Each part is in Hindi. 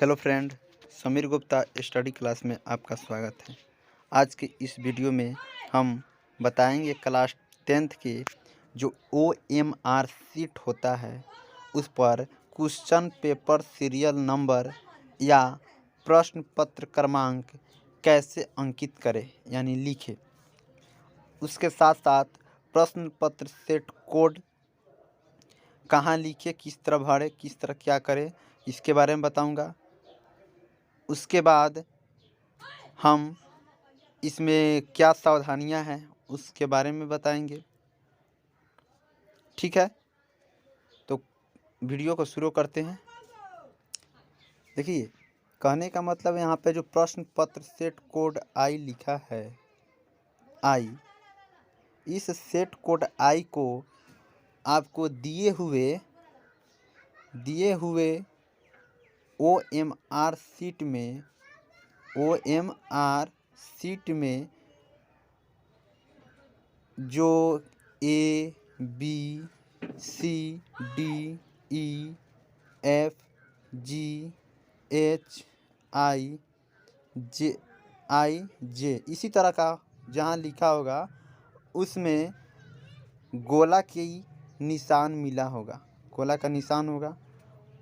Hello friend, Sameer Gupta study class में आपका स्वागत है। आज के इस वीडियो में हम बताएंगे क्लास 10th के जो OMR शीट होता है उस पर क्वेश्चन पेपर सीरियल नंबर या प्रश्न पत्र क्रमांक कैसे अंकित करें यानी लिखें। उसके साथ साथ प्रश्न पत्र सेट कोड कहाँ लिखे, किस तरह भरे, किस तरह क्या करें, इसके बारे में बताऊंगा। उसके बाद हम इसमें क्या सावधानियां हैं उसके बारे में बताएंगे। ठीक है, तो वीडियो को शुरू करते हैं। देखिए, कहने का मतलब यहाँ पे जो प्रश्न पत्र सेट कोड आई लिखा है, आई, इस सेट कोड आई को आपको दिए हुए OMR शीट में जो A B C D E F G H I J इसी तरह का जहाँ लिखा होगा उसमें गोला की निशान मिला होगा, गोला का निशान होगा।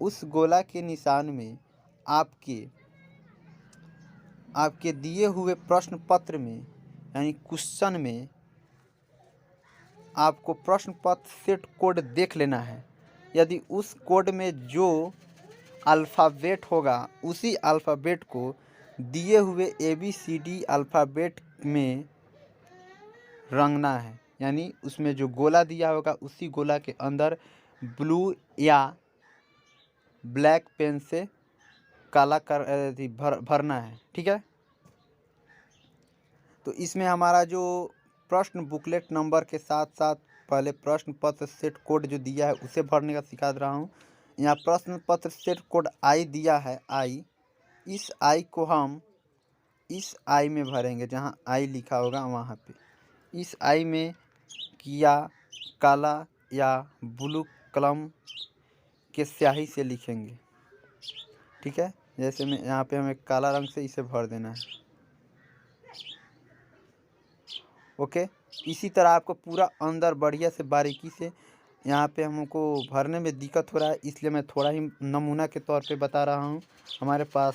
उस गोला के निशान में आपके दिए हुए प्रश्न पत्र में यानी क्वेश्चन में आपको प्रश्न पत्र सेट कोड देख लेना है। यदि उस कोड में जो अल्फ़ाबेट होगा उसी अल्फ़ाबेट को दिए हुए ABCD अल्फ़ाबेट में रंगना है, यानी उसमें जो गोला दिया होगा उसी गोला के अंदर ब्लू या ब्लैक पेन से काला भरना है। ठीक है, तो इसमें हमारा जो प्रश्न बुकलेट नंबर के साथ साथ पहले प्रश्न पत्र सेट कोड जो दिया है उसे भरने का सिखा रहा हूँ। यहाँ प्रश्न पत्र सेट कोड आई दिया है, आई, इस आई को हम इस आई में भरेंगे जहाँ आई लिखा होगा वहाँ पे। इस आई में किया काला या ब्लू कलम के स्याही से लिखेंगे। ठीक है, जैसे में यहाँ पे हमें काला रंग से इसे भर देना है। ओके, इसी तरह आपको पूरा अंदर बढ़िया से बारीकी से, यहाँ पे हमको भरने में दिक्कत हो रहा है इसलिए मैं थोड़ा ही नमूना के तौर पे बता रहा हूँ। हमारे पास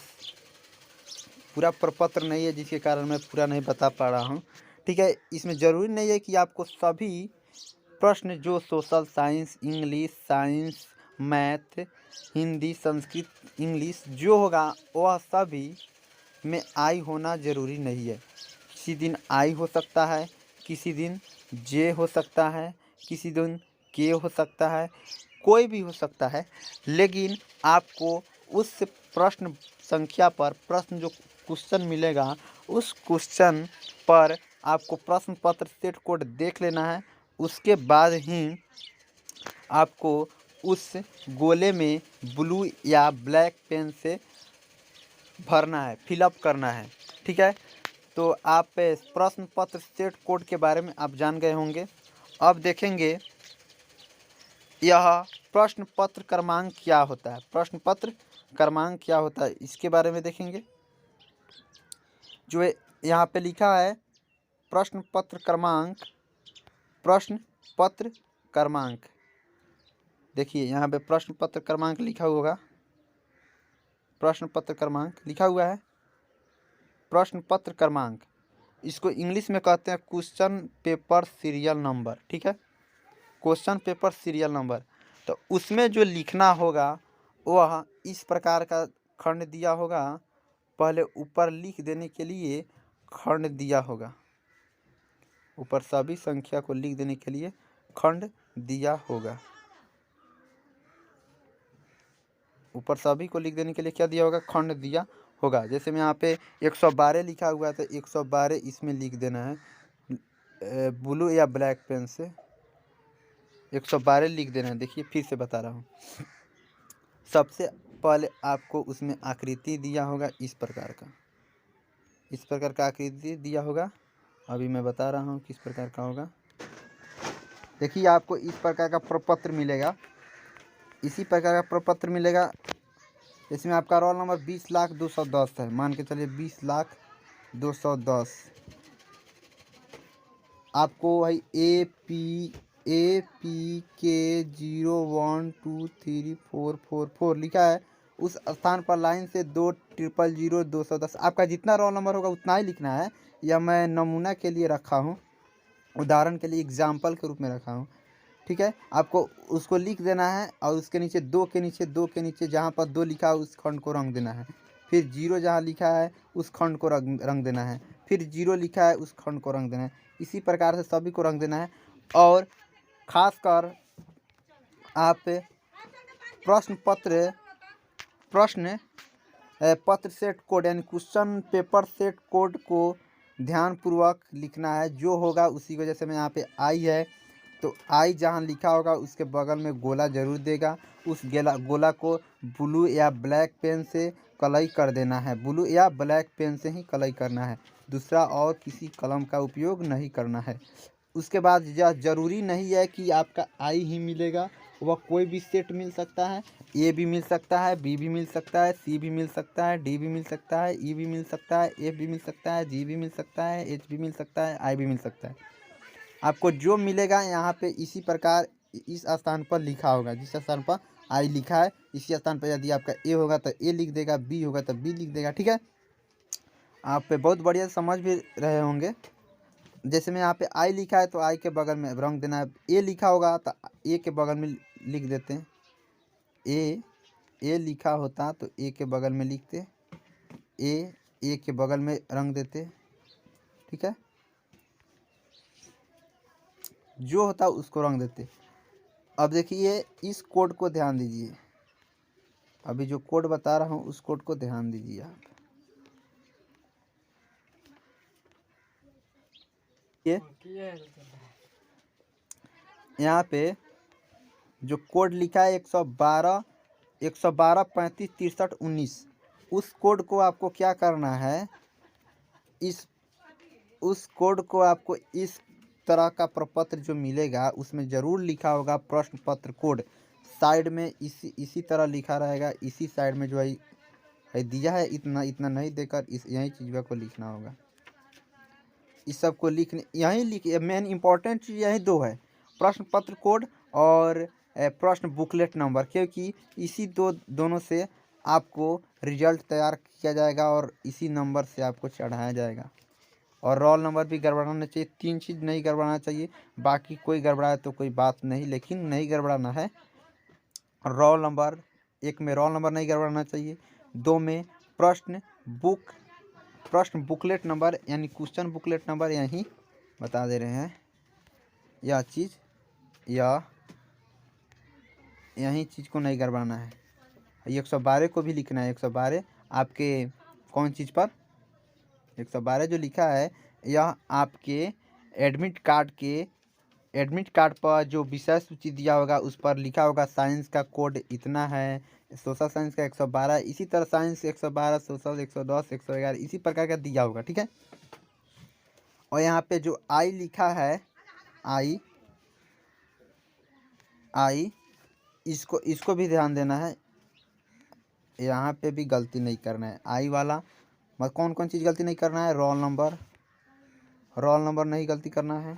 पूरा प्रपत्र नहीं है जिसके कारण मैं पूरा नहीं बता पा रहा हूँ। ठीक है, इसमें ज़रूरी नहीं है कि आपको सभी प्रश्न जो social science, English, science, math, Hindi, Sanskrit, English जो होगा वह सभी में आई होना ज़रूरी नहीं है। किसी दिन आई हो सकता है, किसी दिन जे हो सकता है, किसी दिन के हो सकता है, कोई भी हो सकता है। लेकिन आपको उस प्रश्न संख्या पर प्रश्न जो क्वेश्चन मिलेगा उस क्वेश्चन पर आपको प्रश्न पत्र सेट कोड देख लेना है। उसके बाद ही आपको उस गोले में ब्लू या ब्लैक पेन से भरना है, फिलअप करना है। ठीक है, तो आप प्रश्न पत्र सेट कोड के बारे में आप जान गए होंगे। अब देखेंगे यह प्रश्न पत्र क्रमांक क्या होता है, प्रश्न पत्र क्रमांक क्या होता है इसके बारे में देखेंगे। जो यहाँ पे लिखा है प्रश्न पत्र क्रमांक, प्रश्न पत्र क्रमांक, देखिए यहाँ पे प्रश्न पत्र क्रमांक लिखा होगा, प्रश्न पत्र क्रमांक लिखा हुआ है, प्रश्न पत्र क्रमांक, इसको इंग्लिश में कहते हैं क्वेश्चन पेपर सीरियल नंबर। ठीक है, क्वेश्चन पेपर सीरियल नंबर। तो उसमें जो लिखना होगा वह इस प्रकार का खंड दिया होगा, पहले ऊपर लिख देने के लिए खंड दिया होगा, ऊपर सभी संख्या को लिख देने के लिए खंड दिया होगा, ऊपर सभी को लिख देने के लिए क्या दिया होगा, खंड दिया होगा। जैसे में यहाँ पे 112 लिखा हुआ है तो 112 इसमें लिख देना है ब्लू या ब्लैक पेन से 112 लिख देना है। देखिए फिर से बता रहा हूँ, सबसे पहले आपको उसमें आकृति दिया होगा इस प्रकार का आकृति दिया होगा। अभी मैं बता रहा हूँ किस प्रकार का होगा। देखिए आपको इस प्रकार का प्रपत्र मिलेगा, इसी प्रकार का प्रपत्र मिलेगा। इसमें आपका रोल नंबर 20,0210 है, मान के चलिए 20,0210। आपको भाई APK 01234444 लिखा है, उस स्थान पर लाइन से 2,00,0210 आपका जितना रोल नंबर होगा उतना ही लिखना है। यह मैं नमूना के लिए रखा हूँ, उदाहरण के लिए एग्जाम्पल के रूप में रखा हूँ, ठीक है। आपको उसको लिख देना है और उसके नीचे दो के नीचे जहाँ पर 2 लिखा है उस खंड को रंग देना है। फिर 0 जहाँ लिखा है उस खंड को रंग देना है। फिर 0 लिखा है उस खंड को रंग देना है। इसी प्रकार से सभी को रंग देना है। और ख़ासकर आप प्रश्न पत्र सेट कोड यानी क्वेश्चन पेपर सेट कोड को ध्यानपूर्वक लिखना है। जो होगा उसी को, जैसे मैं यहाँ पे आई है तो आई जहाँ लिखा होगा उसके बगल में गोला ज़रूर देगा। उस गोला को ब्लू या ब्लैक पेन से कलई कर देना है। ब्लू या ब्लैक पेन से ही कलई करना है, दूसरा और किसी कलम का उपयोग नहीं करना है। उसके बाद यह ज़रूरी नहीं है कि आपका आई ही मिलेगा, वह कोई भी सेट मिल सकता है। ए भी मिल सकता है, बी भी मिल सकता है, सी भी मिल सकता है, डी भी मिल सकता है, ई भी मिल सकता है, एफ भी मिल सकता है, जी भी मिल सकता है, एच भी मिल सकता है, आई भी मिल सकता है। आपको जो मिलेगा यहाँ पे इसी प्रकार इस स्थान पर लिखा होगा। जिस स्थान पर आई लिखा है इसी स्थान पर यदि आपका ए होगा तो ए लिख देगा, बी होगा तो बी लिख देगा, ठीक है। आप पे बहुत बढ़िया समझ भी रहे होंगे। जैसे मैं यहाँ पे आई लिखा है तो आई के बगल में रंग देना है। ए लिखा होगा तो ए के बगल में लिख देते हैं। ए लिखा होता तो ए के बगल में लिखते, ए के बगल में रंग देते, ठीक है। जो होता उसको रंग देते। अब देखिए इस कोड को ध्यान दीजिए, अभी जो कोड बता रहा हूँ उस कोड को ध्यान दीजिए आप। ये यहाँ पे जो कोड लिखा है 112 35 63 19, उस कोड को आपको क्या करना है, उस कोड को आपको इस तरह का प्रपत्र जो मिलेगा उसमें ज़रूर लिखा होगा प्रश्न पत्र कोड। साइड में इसी तरह लिखा रहेगा। इसी साइड में जो है दिया है, इतना नहीं देकर यही चीज़ को लिखना होगा। इस सब को यहीं मेन इंपॉर्टेंट चीज़ यही दो है, प्रश्न पत्र कोड और प्रश्न बुकलेट नंबर, क्योंकि इसी दोनों से आपको रिजल्ट तैयार किया जाएगा और इसी नंबर से आपको चढ़ाया जाएगा। और रोल नंबर भी गड़बड़ाना चाहिए, 3 चीज़ नहीं गड़बड़ाना चाहिए। बाकी कोई गड़बड़ाए तो कोई बात नहीं, लेकिन नहीं गड़बड़ाना है। रोल नंबर 1 में रोल नंबर नहीं गड़बड़ाना चाहिए। 2 में प्रश्न बुकलेट नंबर यानी क्वेश्चन बुकलेट नंबर यहीं बता दे रहे हैं। यह चीज़ यही चीज़ को नहीं गड़बड़ाना है। 112 को भी लिखना है। 112 आपके कौन चीज़ पर 112 जो लिखा है यह आपके एडमिट कार्ड पर जो विषय सूची दिया होगा उस पर लिखा होगा। साइंस का कोड इतना है, सोशल साइंस का 112, इसी तरह साइंस 112, सोशल 110, 111 इसी प्रकार का दिया होगा, ठीक है। और यहाँ पे जो आई लिखा है, आई इसको भी ध्यान देना है। यहाँ पे भी गलती नहीं करना है। आई वाला कौन कौन चीज़ गलती नहीं करना है, रोल नंबर नहीं गलती करना है।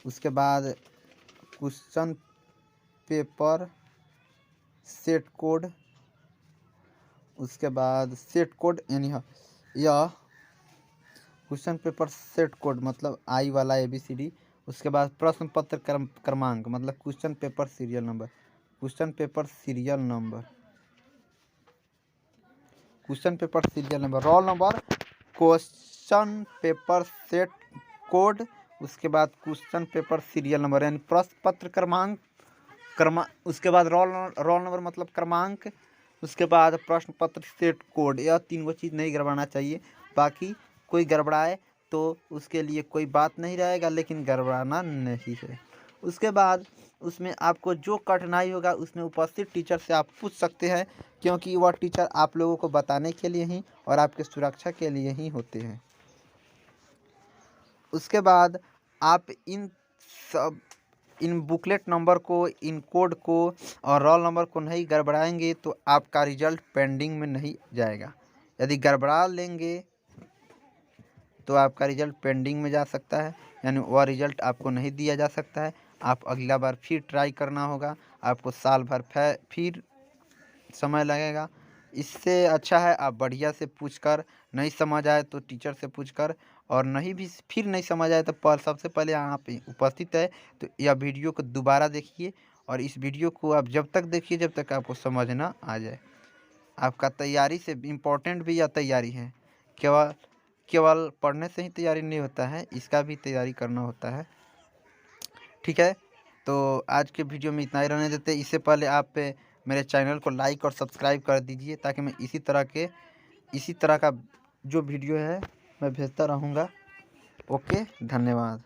उसके बाद क्वेश्चन पेपर सेट कोड, उसके बाद सेट कोड यानी यह क्वेश्चन पेपर सेट कोड मतलब आई वाला ABCD। उसके बाद प्रश्न पत्र क्रमांक मतलब question paper serial number, question paper serial number, roll number, question paper set code, उसके बाद क्वेश्चन पेपर सीरियल नंबर यानी प्रश्न पत्र क्रमांक, उसके बाद रोल नंबर मतलब क्रमांक, उसके बाद प्रश्न पत्र सेट कोड। यह 3 चीज़ नहीं गड़बड़ाना चाहिए। बाकी कोई गड़बड़ाए तो उसके लिए कोई बात नहीं रहेगा, लेकिन गड़बड़ाना नहीं है। उसके बाद उसमें आपको जो कठिनाई होगा उसमें उपस्थित टीचर से आप पूछ सकते हैं, क्योंकि वह टीचर आप लोगों को बताने के लिए ही और आपके सुरक्षा के लिए ही होते हैं। उसके बाद आप इन बुकलेट नंबर को, इन कोड को और रोल नंबर को नहीं गड़बड़ाएंगे तो आपका रिजल्ट पेंडिंग में नहीं जाएगा। यदि गड़बड़ा लेंगे तो आपका रिजल्ट पेंडिंग में जा सकता है, यानी वह रिजल्ट आपको नहीं दिया जा सकता है। आप अगला बार फिर ट्राई करना होगा, आपको साल भर फिर समय लगेगा। इससे अच्छा है आप बढ़िया से पूछकर, नहीं समझ आए तो टीचर से पूछकर, और नहीं भी फिर नहीं समझ आए तो सबसे पहले यहाँ पे उपस्थित है तो यह वीडियो को दोबारा देखिए, और इस वीडियो को आप जब तक देखिए जब तक आपको समझ ना आ जाए। आपका तैयारी से इम्पोर्टेंट भी यह तैयारी है, केवल केवल पढ़ने से ही तैयारी नहीं होता है, इसका भी तैयारी करना होता है। ठीक है, तो आज के वीडियो में इतना ही रहने देते। इससे पहले आप मेरे चैनल को लाइक और सब्सक्राइब कर दीजिए, ताकि मैं इसी तरह का जो वीडियो है मैं भेजता रहूँगा। ओके, धन्यवाद।